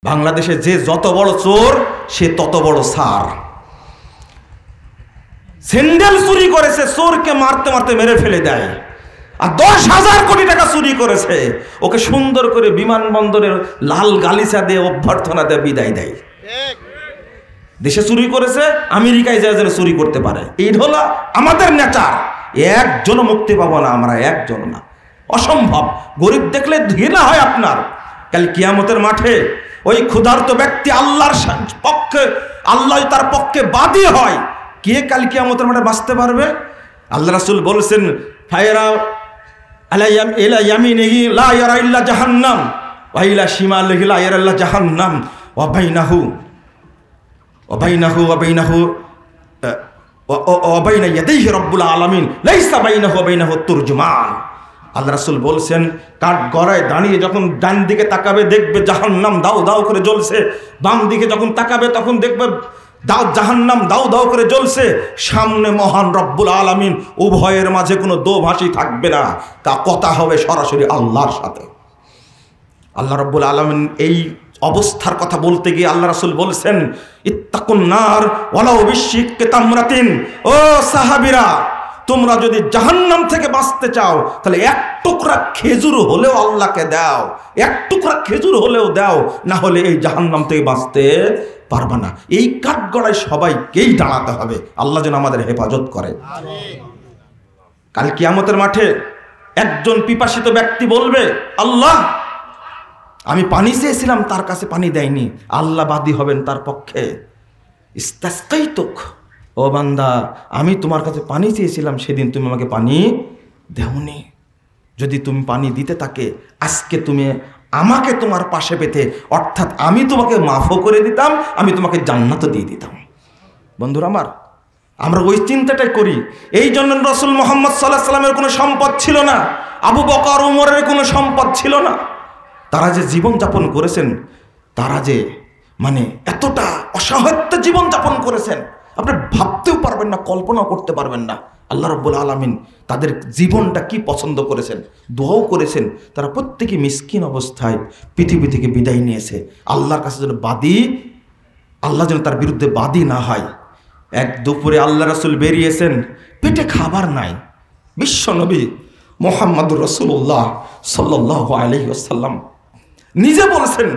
বাংলাদেশে যে যত বড় চোর সে তত বড় সার। স্যান্ডেল চুরি করেছে, চোরকে মারতে মারতে মেরে ফেলে দেয়। আর 10,000 কোটি টাকা চুরি করেছে, ওকে সুন্দর করে বিমানবন্দরের লাল গালিচা দিয়ে অভ্যর্থনা দিয়ে বিদায় দেয়। দেশে চুরি করেছে, আমেরিকায় যায় যেন চুরি করতে পারে। এই হলো আমাদের নেচার। একজনও মুক্তি পাবো না আমরা, একজন না, অসম্ভব। গরিব দেখলে ঘৃণা হয় আপনার। কাল কিয়ামতের মাঠে ওই ক্ষুধার্ত ব্যক্তি আল্লাহর পক্ষে, আল্লাহ তার পক্ষে বাদী হয়, কে কাল কিয়ামতের মাঠে বাঁচতে পারবে? আল্লাহ রাসূল বলেছেন, ফায়রা আলাইয়াম ইলা ইয়ামিনিহি লা ইয়ারা ইল্লা জাহান্নাম ওয়া ইলা শিমালিহি লা ইয়ারা ইল্লা জাহান্নাম ওয়া বাইনাহু ওয়া বাইনা ইয়াদাইহি রাব্বুল আলামিন লাইসা বাইনাহু ওয়া বাইনাহু তুরজুমান। আল্লাহ রাসূল বলছেন, কাঠ গড়ায় দাঁড়িয়ে যখন ডান দিকে তাকাবে দেখবে জাহান্নাম দাউ দাউ করে জ্বলছে, বাম দিকে যখন তাকাবে তখন দেখবে জাহান্নাম দাউ দাউ করে জ্বলছে। সামনে মহান রব্বুল আলামিন, উভয়ের মাঝে কোনো দোভাষী থাকবে না, তা কথা হবে সরাসরি আল্লাহর সাথে। আল্লাহ রব্বুল আলামিন এই অবস্থার কথা বলতে গিয়ে আল্লাহ রাসূল বলছেন, ইত্তাকুন নার ওয়ালাউ বিশিক্কি তামরাতিন। ও সাহাবীরা, তোমরা যদি জাহান্নাম থেকে বাঁচতে চাও তাহলে এক টুকরা খেজুর হলেও আল্লাহকে দাও, এক টুকরা খেজুর হলেও দাও, না হলে এই জাহান্নাম থেকে বাঁচতে পারবা না। এই কাঠগড়ায় সবাইকেই দাঁড়াতে হবে। আল্লাহ যেন আমাদের হেফাজত করে। কাল কিয়ামতের মাঠে একজন পিপাসিত ব্যক্তি বলবে, আল্লাহ আমি পানি চেয়েছিলাম, তার কাছে পানি দেয়নি। আল্লাহ বাদী হবেন তার পক্ষে। ইস্তাসকাইতুক, ও বান্দা আমি তোমার কাছে পানি চেয়েছিলাম, সেদিন তুমি আমাকে পানি দেওনি। যদি তুমি পানি দিতে থাকে, আজকে তুমি আমাকে তোমার পাশে পেতে, অর্থাৎ আমি তোমাকে মাফও করে দিতাম, আমি তোমাকে জান্নাতও দিয়ে দিতাম। বন্ধুরা আমার, আমরা ওই চিন্তাটাই করি। এই জন্য রাসূল মুহাম্মদ সাল্লাল্লাহু আলাইহি ওয়াসাল্লামের কোনো সম্পদ ছিল না, আবু বকর ওমরের কোনো সম্পদ ছিল না। তারা যে জীবনযাপন করেছেন, তারা যে এতটা অসহায়ত্ব জীবনযাপন করেছেন, আপনি ভাবতেও পারবেন না, কল্পনাও করতে পারবেন না। আল্লাহ রাব্বুল আলামিন তাদের জীবনটা কি পছন্দ করেছেন, দোয়াও করেছেন। তারা প্রত্যেকে মিসকিন অবস্থায় পৃথিবী থেকে বিদায় নিয়েছে। আল্লাহর কাছে যেন বাদী, আল্লাহ যেন তার বিরুদ্ধে বাদী না হয়। এক দুপুরে আল্লাহ রাসূল বেরিয়েছেন, পেটে খাবার নাই। বিশ্বনবী মুহাম্মদুর রাসূলুল্লাহ সাল্লাল্লাহু আলাইহি ওয়াসাল্লাম নিজে বলেছেন,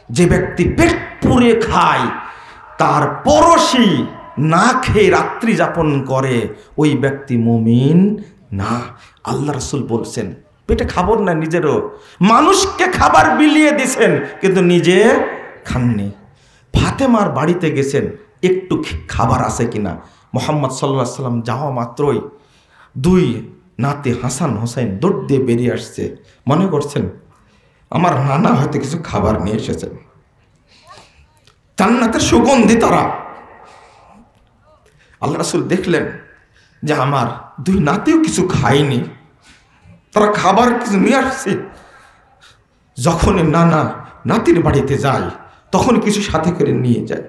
যে ব্যক্তি পেট পুরে খায়, তার পরশি না খেয়ে রাত্রি যাপন করে, ওই ব্যক্তি মুমিন না। আল্লাহ রাসূল বলছেন, পেটে খাবার না নিজেরও, মানুষকে খাবার বিলিয়ে দিয়েছেন কিন্তু নিজে খাননি। ফাতেমার বাড়িতে গেছেন, একটু খাবার আছে কিনা। মুহাম্মদ সাল্লাল্লাহু আলাইহি ওয়াসাল্লাম যাওয়া মাত্রই দুই নাতি হাসান হোসেন দৌড় দিয়ে বেরিয়ে আসছে। মনে করছেন আমার নানা হয়তো কিছু খাবার নিয়ে এসেছেন, জান্নাতের সুগন্ধি তারা। আল্লাহ রাসূল দেখলেন যে আমার দুই নাতিও কিছু খায়নি, তারা খাবার কিছু নিয়ে আসছে। যখনই নানা নাতির বাড়িতে যায়, তখন কিছু সাথে করে নিয়ে যায়।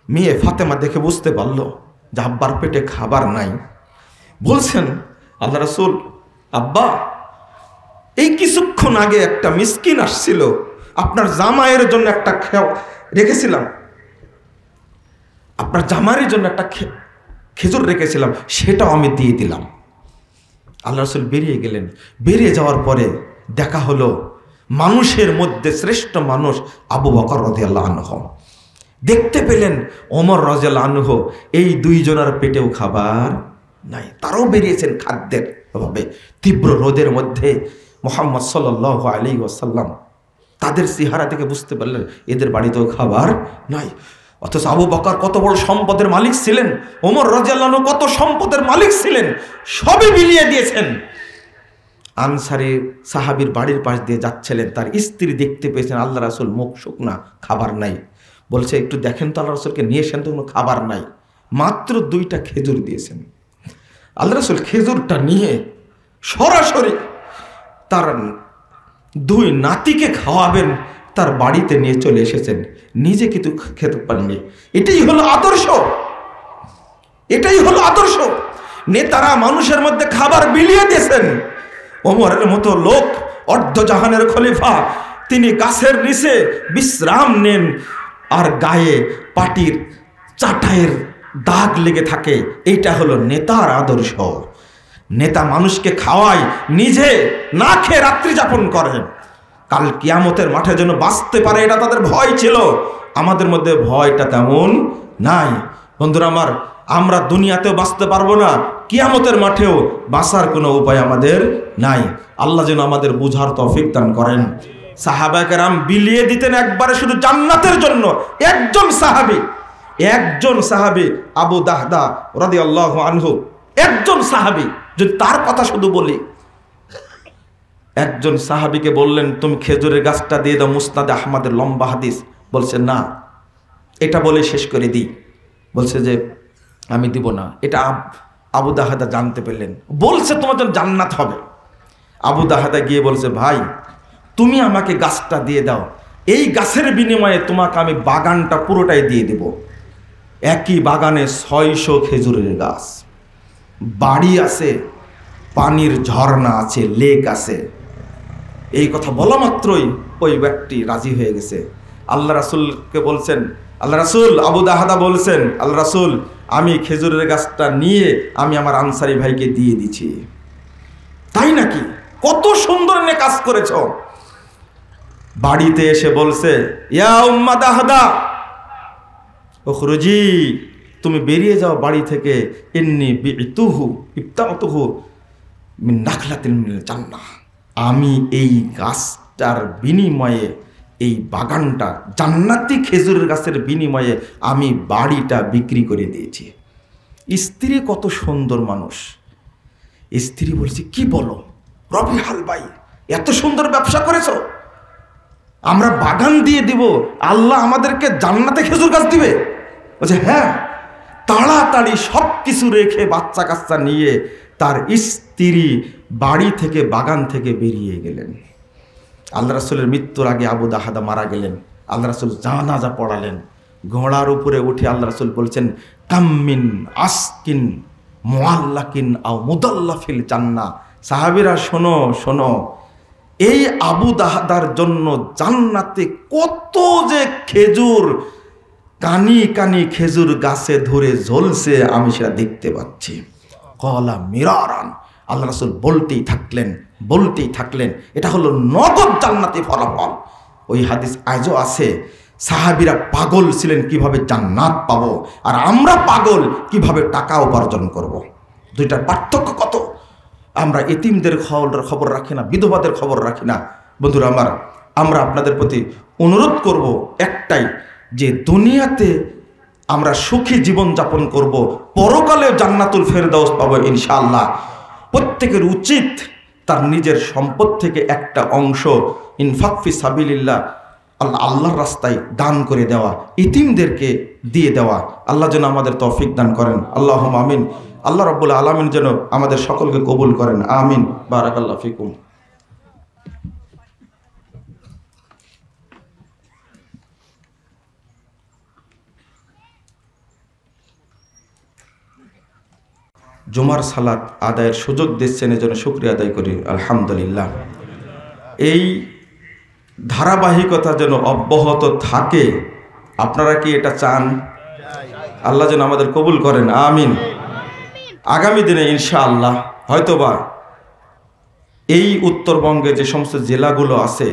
মেয়ে ফাতেমা দেখে বুঝতে পারলো যে আব্বার পেটে খাবার নাই। বলছেন আল্লাহ রাসূল, আব্বা এই কিছুক্ষণ আগে একটা মিসকিন আসছিল, আপনার জামাইয়ের জন্য একটা রেখেছিলাম, আপনার জামাইয়ের জন্য একটা খেজুর রেখেছিলাম, সেটাও আমি দিয়ে দিলাম। আল্লাহ রাসূল বেরিয়ে গেলেন। বেরিয়ে যাওয়ার পরে দেখা হলো মানুষের মধ্যে শ্রেষ্ঠ মানুষ আবু বকর রাদিয়াল্লাহু আনহু। দেখতে পেলেন ওমর রাদিয়াল্লাহু আনহু, এই দুইজনের পেটেও খাবার নাই, তারাও বেরিয়েছেন খাদ্যের অভাবে। তীব্র রোদের মধ্যে মুহাম্মদ সাল্লাল্লাহু আলাইহি ওয়াসাল্লাম তাদের চেহারা থেকে বুঝতে পারলেন এদের বাড়িতেও খাবার নাই। অথচ আবু বকর কত বড় সম্পদের মালিক ছিলেন, ওমর রাদিয়াল্লাহু আনহু কত সম্পদের মালিক ছিলেন, সবই বিলিয়ে দিয়েছেন। আনসারী সাহাবীর বাড়ির পাশ দিয়ে যাচ্ছিলেন, তার স্ত্রী দেখতে পেয়েছেন আল্লাহ রাসূল মুখ শুকনা, খাবার নাই। বলছে একটু দেখেন তো আল্লাহ রাসূলকে নিয়ে এসেন তো, কোনো খাবার নাই। মাত্র 2টা খেজুর দিয়েছেন। আল্লাহ রাসূল খেজুরটা নিয়ে সরাসরি তার 2 নাতিকে খাওয়াবেন, তার বাড়িতে নিয়ে চলে এসেছেন, নিজে কিন্তু খেতে পারেননি। এটাই হলো আদর্শ, এটাই হলো আদর্শ। নেতারা মানুষের মধ্যে খাবার বিলিয়ে দিয়েছেন। ওমরের মতো লোক, অর্ধজাহানের খলিফা, তিনি গাছের নিচে বিশ্রাম নেন, আর গায়ে পাটির চাটাইয়ের দাগ লেগে থাকে। এইটা হলো নেতার আদর্শ। নেতা মানুষকে খাওয়ায়, নিজে না খেয়ে রাত্রি যাপন করেন। কাল কিয়ামতের মাঠে যেন বাঁচতে পারে, এটা তাদের ভয় ছিল। আমাদের মধ্যে ভয়টা তেমন নাই। বন্ধুরা আমার, আমরা দুনিয়াতেও বাঁচতে পারবো না, কিয়ামতের মাঠেও বাঁচার কোনো উপায় আমাদের নাই। আল্লাহ যেন আমাদের বুঝার তৌফিক দান করেন। সাহাবায়ে কেরাম বিলিয়ে দিতেন একবারে শুধু জান্নাতের জন্য। একজন সাহাবী আবু দাহদা রাদিয়াল্লাহু আনহু, একজন সাহাবী, যদি তার কথা শুধু বলি, একজন সাহাবীকে বললেন তুমি খেজুরের গাছটা দিয়ে দাও, মুসনাদে আহমদের লম্বা হাদিস। বলছে না, এটা বলে শেষ করে দিই। বলছে যে আমি দিব না। এটা আবু দাহদা জানতে পেলেন, বলছে তোমার জন্য জান্নাত হবে। আবু দাহদা গিয়ে বলছে ভাই তুমি আমাকে গাছটা দিয়ে দাও, এই গাছের বিনিময়ে তোমাকে আমি বাগানটা পুরোটাই দিয়ে দেব। একই বাগানে 600 খেজুরের গাছ, বাড়ি আছে, পানির ঝর্ণা আছে, লেক আছে। এই কথা বলা মাত্রই ওই ব্যক্তি রাজি হয়ে গেছে। আল্লাহ রাসূলকে বলছেন, আল্লাহ রাসূল, আবু দাহদা বলছেন, আল্লাহ রাসূল আমি খেজুরের গাছটা নিয়ে আমি আমার আনসারি ভাইকে দিয়ে দিছি। তাই নাকি? কত সুন্দর নে কাজ করেছ। বাড়িতে এসে বলছে ইয়া উম্মা দাহদা উখরুজি, তুমি বেরিয়ে যাও বাড়ি থেকে। ইন্নী বিতুহু ইফতাতুহু মিন নাখলাতিন মিনাল জান্নাহ, আমি এই গাছটার বিনিময়ে, এই বাগানটা জান্নাতি খেজুরের গাছের বিনিময়ে আমি বাড়িটা বিক্রি করে দিয়েছি। স্ত্রী কত সুন্দর মানুষ। স্ত্রী বলছে কি বলো রবিহাল ভাই, এত সুন্দর ব্যবসা করেছো, আমরা বাগান দিয়ে দিব, আল্লাহ আমাদেরকে জান্নাতে খেজুর গাছ দিবে। বলছে হ্যাঁ। তাড়াতাড়ি সব কিছু রেখে বাচ্চা কাচ্চা নিয়ে তার স্ত্রী বাড়ি থেকে, বাগান থেকে বেরিয়ে গেলেন। আল্লাহ রাসূলের মৃত্যুর আগে আবু দাহদা মারা গেলেন। আল্লাহ রাসূল জানাজা পড়ালেন। ঘোড়ার উপরে উঠে আল্লাহ রাসূল বলছেন কাম্মিন আসকিন মুআল্লাকিন আও মুদাল্লাফিল জান্নাহ। সাহাবীরা শোনো শোনো, এই আবু দাহদার জন্য জান্নাতে কত যে খেজুর, কানি কানি খেজুর গাছে ধরে ঝলছে, আমি সেটা দেখতে পাচ্ছি। কলা মিরারান, আল্লাহ রাসূল বলতেই থাকলেন। এটা হলো নগদ জান্নাতি ফলাফল। ওই হাদিস আজও আছে। সাহাবীরা পাগল ছিলেন কিভাবে জান্নাত পাবো, আর আমরা পাগল কিভাবে টাকা উপার্জন করব। দুইটার পার্থক্য কত। আমরা এতিমদের খবর রাখি না, বিধবাদের খবর রাখি না। বন্ধুরা আমার, আমরা আপনাদের প্রতি অনুরোধ করব একটাই, যে দুনিয়াতে আমরা সুখী জীবন যাপন করব, পরকালে জান্নাতুল ফেরদাউস পাবো ইনশাআল্লাহ। প্রত্যেকের উচিত তার নিজের সম্পদ থেকে একটা অংশ ইনফাক ফি সাবিলিল্লাহ, আল্লাহর রাস্তায় দান করে দেওয়া, ইতিমদেরকে দিয়ে দেওয়া। আল্লাহ যেন আমাদের তৌফিক দান করেন, আল্লাহুম্মা আমিন। আল্লাহ রাব্বুল আলামিন যেন আমাদের সকলকে কবুল করেন, আমিন। বারাকাল্লাহু ফিকুম। জুমার সালাত আদায়ের সুযোগ দিচ্ছেন, এজন্য শুকরিয়া আদায় করি, আলহামদুলিল্লাহ। এই ধারাবাহিকতা যেন অব্যাহত থাকে, আপনারা কি এটা চান? আল্লাহ যেন আমাদের কবুল করেন, আমিন। আগামী দিনে ইনশাআল্লাহ হয়তোবা এই উত্তরবঙ্গে যে সমস্ত জেলাগুলো আছে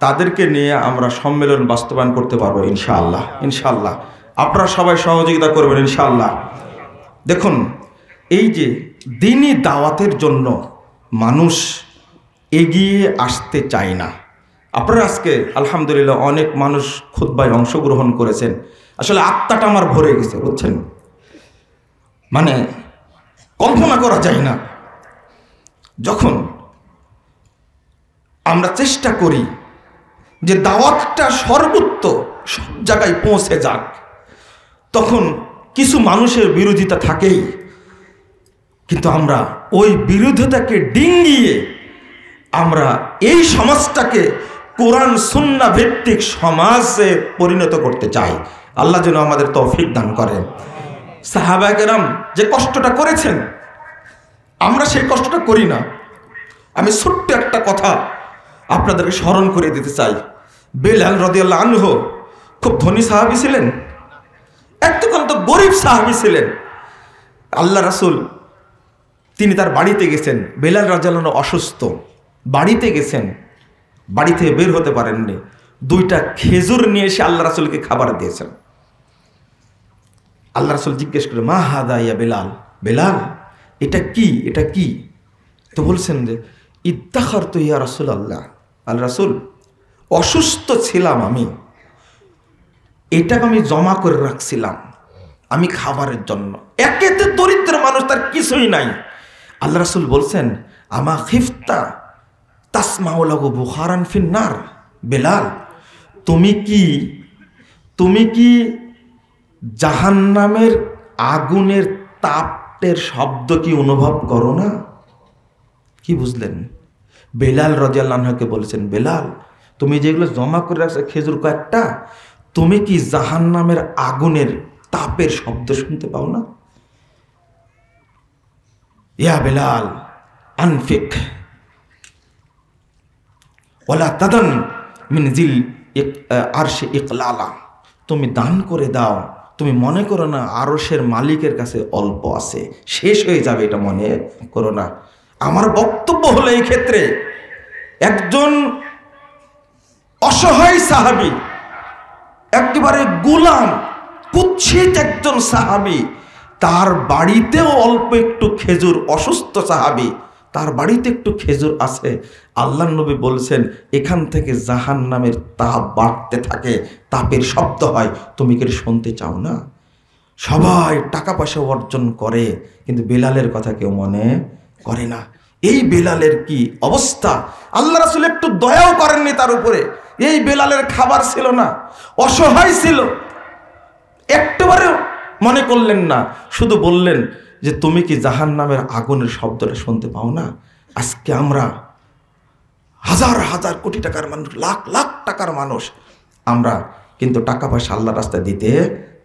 তাদেরকে নিয়ে আমরা সম্মেলন বাস্তবায়ন করতে পারবো ইনশাআল্লাহ। ইনশাআল্লাহ আপনারা সবাই সহযোগিতা করবেন ইনশাআল্লাহ। দেখুন, এই যে দ্বীনি দাওয়াতের জন্য মানুষ এগিয়ে আসতে চায় না। আপনারা আজকে আলহামদুলিল্লাহ অনেক মানুষ খুতবায় অংশগ্রহণ করেছেন। আসলে আত্মাটা আমার ভরে গেছে, বুঝছেন, মানে কল্পনা করা যায় না। যখন আমরা চেষ্টা করি যে দাওয়াতটা সর্বত্র সব জায়গায় পৌঁছে যাক, তখন কিছু মানুষের বিরোধিতা থাকেই, কিন্তু আমরা ওই বিরোধিতাকে ডিঙ্গিয়ে আমরা এই সমাজটাকে কোরআন সুন্নাহ ভিত্তিক সমাজে পরিণত করতে চাই। আল্লাহ যেন আমাদের তৌফিক দান করেন। সাহাবায়ে কেরাম যে কষ্টটা করেছেন, আমরা সেই কষ্টটা করি না। আমি ছোট্ট একটা কথা আপনাদেরকে স্মরণ করে দিতে চাই। বেলাল রাদিয়াল্লাহু আনহু খুব ধনী সাহাবী ছিলেন, একদম তো গরিব সাহাবী ছিলেন। আল্লাহ রাসূল তিনি তার বাড়িতে গেছেন, বেলাল রাদিয়াল্লাহু আনহু অসুস্থ, বাড়িতে গেছেন, বাড়ি থেকে বের হতে পারেননি। 2টা খেজুর নিয়ে এসে আল্লাহ রাসূলকে খাবার দিয়েছেন। আল্লাহ রাসূল জিজ্ঞেস করে, মা হাদা ইয়া বেলাল, বেলাল এটা কি, এটা কি? তো বলছেন যে ইদ্দাখারতু ইয়া রাসূলুল্লাহ, আল্লাহ রাসূল অসুস্থ ছিলাম আমি, এটাকে আমি জমা করে রাখছিলাম আমি খাবারের জন্য। একেতে দরিদ্র মানুষ, তার কিছুই নাই। আল্লাহ রাসূল বলছেন, আমা খিফতা তাসমাউ লাহু বুখারান ফিন্নার, বেলাল তুমি কি জাহান্নামের আগুনের তাপের শব্দ কি অনুভব করো না? কি বুঝলেন? বেলাল রাদিয়াল্লাহু আনহুকে বলেছেন, বেলাল তুমি যেগুলো জমা করে রাখছো খেজুর কয়েকটা, তুমি কি জাহান্নামের আগুনের তাপের শব্দ শুনতে পাও না? ইয়া বেলাল আনফিক ওয়ালা তাদান মিন জিল আরশে ইকলালা, তুমি দান করে দাও, তুমি মনে করো না আরশের মালিকের কাছে অল্প আছে, শেষ হয়ে যাবে, এটা মনে করো না। আমার বক্তব্য হলো এই ক্ষেত্রে একজন অসহায় সাহাবী, একেবারে গোলাম, কুৎসিত একজন সাহাবী, তার বাড়িতেও অল্প একটু খেজুর, অসুস্থ সাহাবী, তার বাড়িতে একটু খেজুর আছে। আল্লাহর নবী বলছেন, এখান থেকে জাহান্নামের তাপ বাড়তে থাকে, তাপের শব্দ হয়, তুমি কি শুনতে চাও না? সবাই টাকা পয়সা অর্জন করে, কিন্তু বেলালের কথা কেউ মনে করে না। এই বেলালের কি অবস্থা! আল্লাহ রাসূল একটু দয়াও করেননি তার উপরে। এই বেলালের খাবার ছিল না, অসহায় ছিল, একবারেও মনে করলেন না, শুধু বললেন যে তুমি কি জাহান্নামের আগুনের শব্দটা শুনতে পাও না? আজকে আমরা হাজার হাজার কোটি টাকার মানুষ, লাখ লাখ টাকার মানুষ, আমরা কিন্তু টাকা পয়সা আল্লাহর রাস্তায় দিতে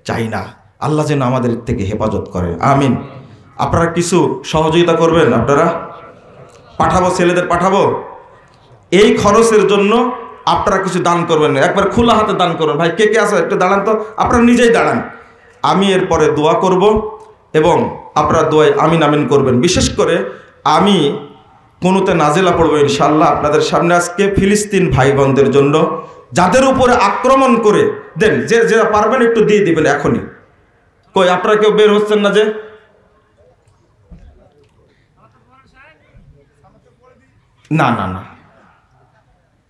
চাই না। আল্লাহ যেন আমাদের থেকে হেফাজত করে, আমিন। আপনারা কিছু সহযোগিতা করবেন, আপনারা পাঠাবো, ছেলেদের পাঠাবো, এই খরচের জন্য আপনারা কিছু দান করবেন, একবার খোলা হাতে দান করবেন। ভাই কে কে আছে একটু দাঁড়ান তো, আপনারা নিজেই দাঁড়ান, আমি এরপরে দোয়া করব এবং আপনারা দোয়ায় আমিন আমিন করবেন। বিশেষ করে আমি কোনোতে নাজেলা পড়বো ইনশাআল্লাহ আপনাদের সামনে আজকে ফিলিস্তিন ভাই বোনদের জন্য, যাদের উপরে আক্রমণ করে দেন, যে যারা পারবেন একটু দিয়ে দিবেন এখনই। কই আপনারা কেউ বের হচ্ছেন না যে? না না না,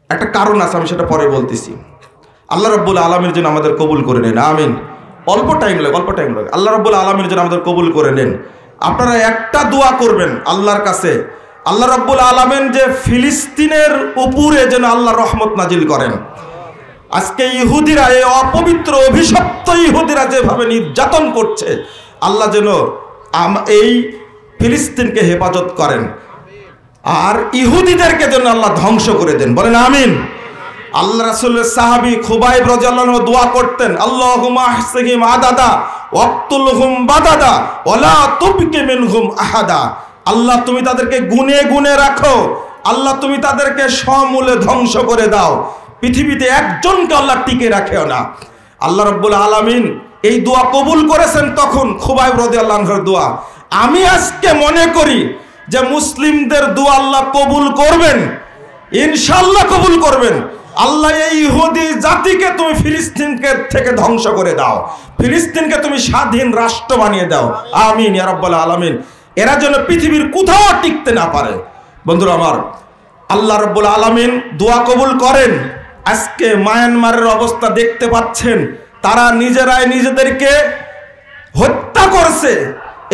একটা কারণ আছে, আমি সেটা পরে বলতেছি। আল্লাহ রাব্বুল আলামিন যেন আমাদের কবুল করে নেন, আমিন। অল্প টাইম লাগে, আল্লাহ রাব্বুল আলামিন যেন আমাদের কবুল করে নেন। আপনারা একটা দোয়া করবেন আল্লাহর কাছে, আল্লাহ রাব্বুল আলামিন যে ফিলিস্তিনের উপরে যেন আল্লাহ রহমত নাজিল করেন। আজকে ইহুদিরা, এই অপবিত্র অভিশপ্ত ইহুদিরা যেভাবে নির্যাতন করছে, আল্লাহ যেন এই ফিলিস্তিনকে হেফাজত করেন, আর ইহুদিদেরকে যেন আল্লাহ ধ্বংস করে দেন, বলেন আমিন। আল্লাহ রাসূলের সাহাবী খুবাইব রাদিয়াল্লাহু আনহু দোয়া করতেন, আল্লাহুম্মা আহসিহিম আদাদা ওয়াক্তুলহুম বাদাদা ওয়ালা তুবকি মিনহুম আহাদা। আল্লাহ তুমি তাদেরকে গুনে গুনে রাখো, আল্লাহ তুমি তাদেরকে সমূলে ধ্বংস করে দাও, পৃথিবীতে একজনকে আল্লাহ টিকে রাখেও না। আল্লাহ রাব্বুল আলামিন এই দোয়া কবুল করেছেন তখন খুবাইব রাদিয়াল্লাহু আনহুর দোয়া। আমি আজকে মনে করি যে মুসলিমদের দোয়া আল্লাহ কবুল করবেন, ইনশাআল্লাহ কবুল করবেন। আল্লাহ এই ইহুদি জাতিকে তুমি ফিলিস্তিনকে থেকে ধ্বংস করে দাও, ফিলিস্তিনকে তুমি স্বাধীন রাষ্ট্র বানিয়ে দাও, আমিন ইয়া রাব্বাল আলামিন। এরা যেন পৃথিবীর কোথাও টিকতে না পারে। বন্ধুরা আমার, আল্লাহ রাব্বুল আলামিন দোয়া কবুল করেন। আজকে মায়ানমারের অবস্থা দেখতে পাচ্ছেন, তারা নিজেরাই নিজেদেরকে হত্যা করছে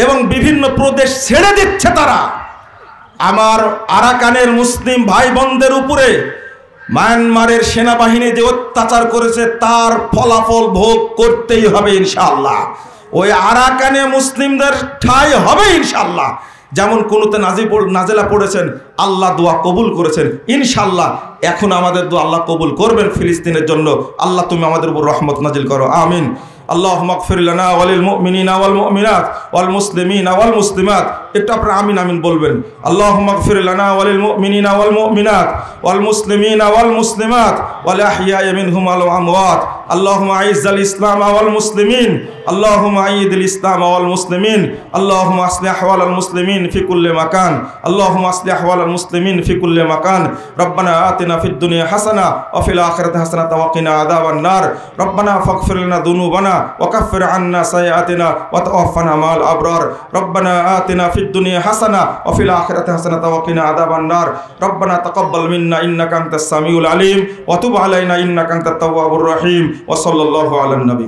এবং বিভিন্ন প্রদেশ ছেড়ে দিচ্ছে তারা। আমার আরাকানের মুসলিম ভাই বোনদের উপরে মায়ানমারের সেনাবাহিনী যে অত্যাচার করেছে, তার ফলাফল ভোগ করতেই হবে ইনশাআল্লাহ। ওই আরাকানে মুসলিমদের ঠাঁই হবে ইনশাআল্লাহ, যেমন কুনুতে নাজেলা পড়েছেন, আল্লাহ দোয়া কবুল করেছেন। ইনশাআল্লাহ এখন আমাদের দোয়া আল্লাহ কবুল করবেন ফিলিস্তিনের জন্য। আল্লাহ তুমি আমাদের উপর রহমত নাজিল করো, আমিন। اللهم اغفر لنا وللمؤمنين والمؤمنات والمسلمين والمسلمات একটু আপনারা আমিন আমিন বলবেন। اللهم اغفر لنا وللمؤمنين والمؤمنات والمسلمين والمسلمات والأحياء منهم والأموات اللهم أعز الإسلام والمسلمين اللهم أيد الإسلام والمسلمين اللهم أصلح أحوال المسلمين في كل مكان اللهم أصلح أحوال المسلمين في كل مكان ربنا آتنا في الدنيا حسنة وفي الآخرة حسنة وقنا عذاب النار ربنا فاغفر لنا ذنوبنا وكفر عنا سيئاتنا وتوفنا مع الأبرار ربنا آتنا في الدنيا حسنة وفي الآخرة حسنة وقنا عذاب النار ربنا تقبل منا إنك أنت السميع العليم وتب علينا إنك أنت التواب الرحيم وصلى الله على النبي